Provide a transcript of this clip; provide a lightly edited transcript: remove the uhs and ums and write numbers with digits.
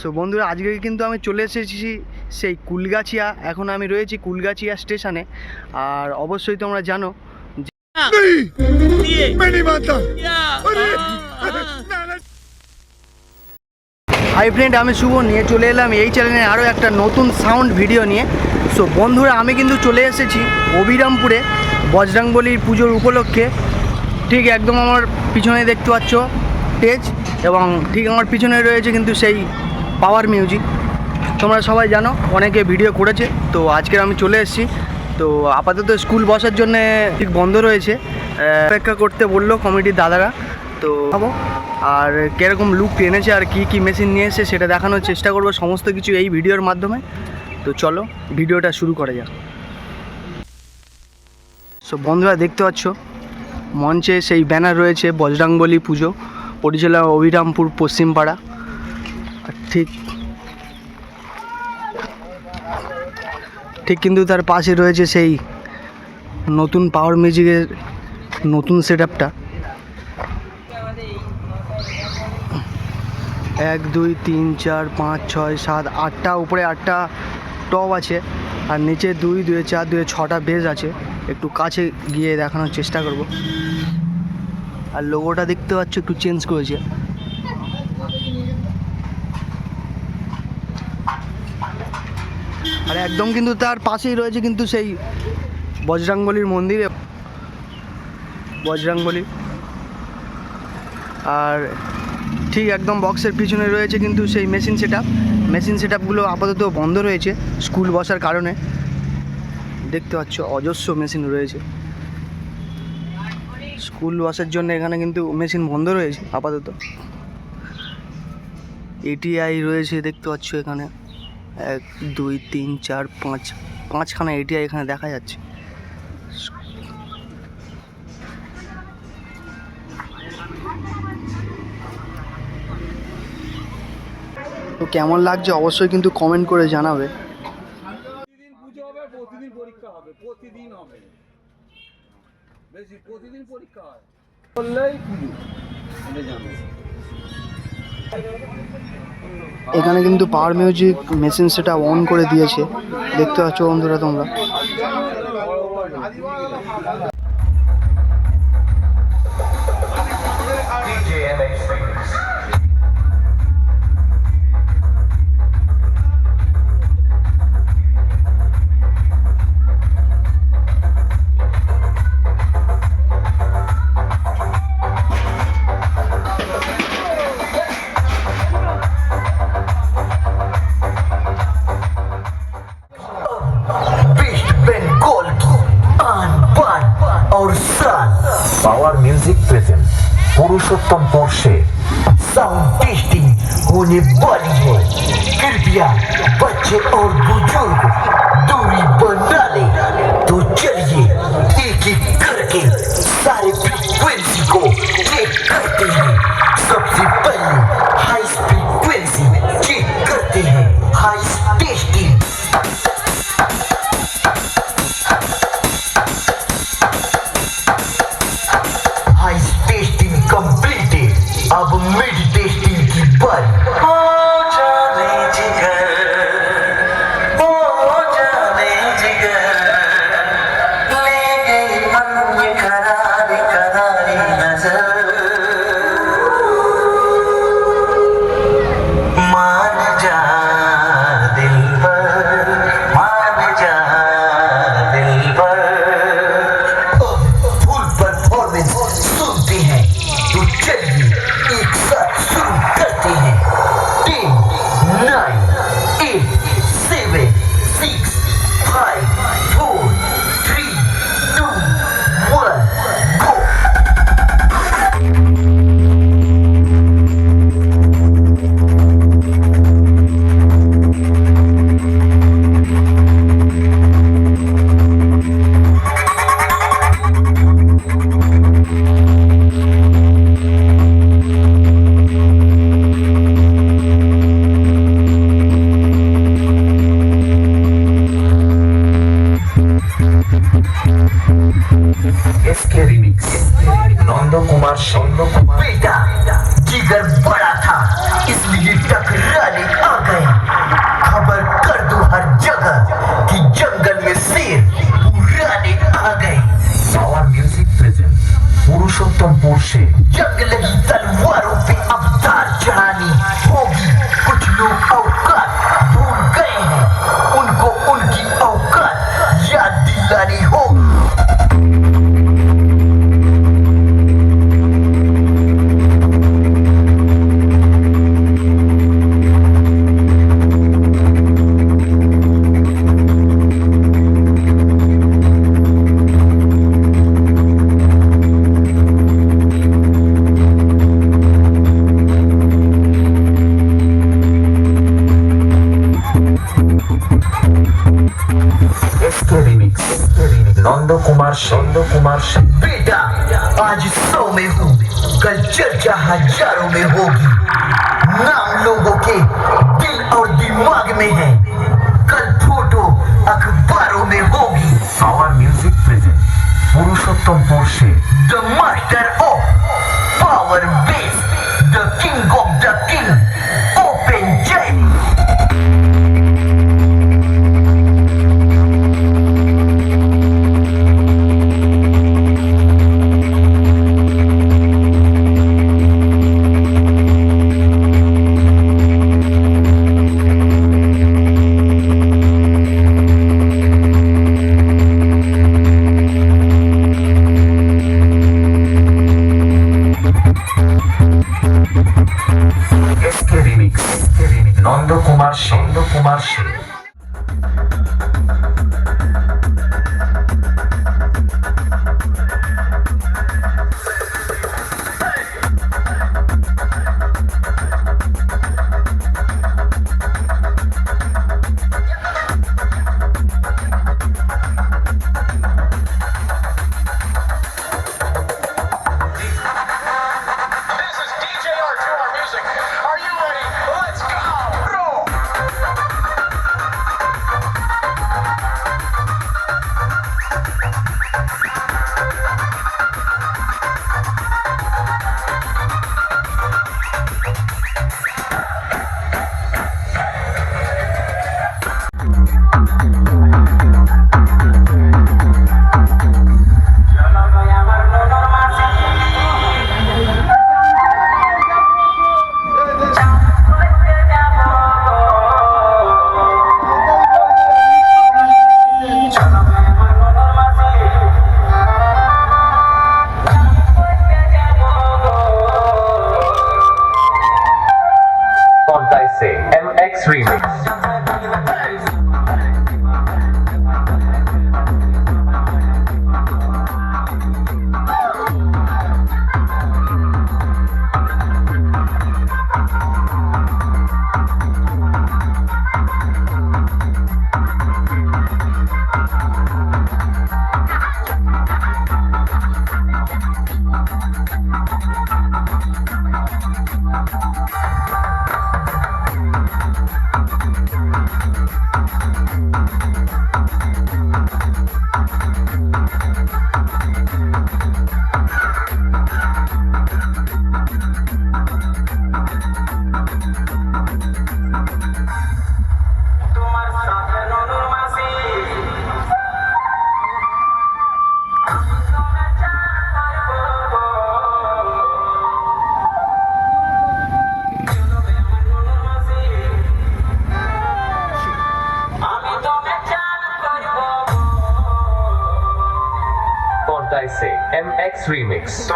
So বন্ধুরা, আজকে কিন্তু আমি চলে এসেছি সেই কুলগাছিয়া। এখন আমি রয়েছি কুলগাছিয়া স্টেশনে। আর অবশ্যই তোমরা জানো হাই ফ্রেন্ড, আমি শুভ নিয়ে চলে এলাম এই চ্যানেলে আরও একটা নতুন সাউন্ড ভিডিও নিয়ে। সো বন্ধুরা, আমি কিন্তু চলে এসেছি অবিরামপুরে বজরংবলীর পুজোর উপলক্ষে। ঠিক একদম আমার পিছনে দেখতে পাচ্ছ স্টেজ, এবং ঠিক আমার পিছনে রয়েছে কিন্তু সেই পাওয়ার মিউজিক। তোমরা সবাই জানো, অনেকে ভিডিও করেছে। তো আজকের আমি চলে এসেছি। তো আপাতত স্কুল বসার জন্যে ঠিক বন্ধ রয়েছে, অপেক্ষা করতে বললো কমিটির দাদারা। তো ভাবো আর কীরকম লুক এনেছে আর কি কি মেশিন নিয়ে এসে সেটা দেখানোর চেষ্টা করবো সমস্ত কিছু এই ভিডিওর মাধ্যমে। তো চলো ভিডিওটা শুরু করা যাক। সো বন্ধুরা, দেখতে পাচ্ছ মঞ্চে সেই ব্যানার রয়েছে বজরংবলী পুজো পরিচালক অবিরামপুর পশ্চিমপাড়া। আর ঠিক কিন্তু তার পাশে রয়েছে সেই নতুন পাওয়ার মিউজিকের নতুন সেট আপটা। 1 2 3 4 5 6 7 8টা উপরে 8টা টপ আছে, আর নিচে 2 2 4 2 6টা বেজ আছে। একটু কাছে গিয়ে দেখানোর চেষ্টা করব। আর লোগোটা দেখতে পাচ্ছ একটু চেঞ্জ করেছে। আর একদম কিন্তু তার পাশেই রয়েছে কিন্তু সেই বজরংবলীর মন্দির, বজরংবলী। আর ঠিক একদম বক্সের পিছনে রয়েছে কিন্তু সেই মেশিন সেট আপগুলো আপাতত বন্ধ রয়েছে স্কুল বসার কারণে। দেখতে পাচ্ছ অজস্র মেশিন রয়েছে স্কুল বসার জন্য, এখানে কিন্তু মেশিন বন্ধ রয়েছে আপাতত। এটিআই রয়েছে দেখতে পাচ্ছ এখানে 1 2 3 4 5 5খানা এটিআই এখানে দেখা যাচ্ছে। তো কেমন লাগছে অবশ্যই কিন্তু কমেন্ট করে জানাবে। প্রতিদিন পুজো হবে, প্রতিদিন পরীক্ষা হবে, প্রতিদিন হবে, বেশি প্রতিদিন পরীক্ষা হয় বললেই পুজো এটা জানো। এখানে কিন্তু পাওয়ার মিউজিক মেশিন সেটা অন করে দিয়েছে, দেখতে পাচ্ছ বন্ধুরা তোমরা। पावर म्यूजिक प्रेजेंट पुरुषोत्तम पोर्शे साउंड टेस्टिंग होने वाली है। कृपया बच्चे और बुजुर्ग दूरी बना ले। तो चलिए एक एक करके सारे फ्रीक्वेंसी को चेक करते हैं। सबसे पहले हाई फ्रीक्वेंसी चेक करते हैं, हाई टेस्टिंग। अब मिड टेस्टिंग की बारी। हो जाने जिगर, हो जाने जिगर, ले गई मन ये करारी करारी नजर। मान जा दिलबर, मान जा दिलबर। फुल परफॉर्मेंस सुनते हैं तो चलिए एक साथ शुरू करते हैं। 10 9 8 7 6 5 4 3 2 1 go। इसके रिमिक्स नंदो कुमार बेटा जिगर बड़ा था इसलिए टकराने नंद कुमार से बेटा आज 100 में हूँ, कल चर्चा हजारों में होगी। नाम लोगों के दिल और दिमाग में है, कल फोटो अखबारों में होगी। आवर म्यूजिक प्रेजेंट पुरुषोत्तमपुर से the master of power base, the king of the king, open जय। नंद कुमार से MX Remix। MX Remix।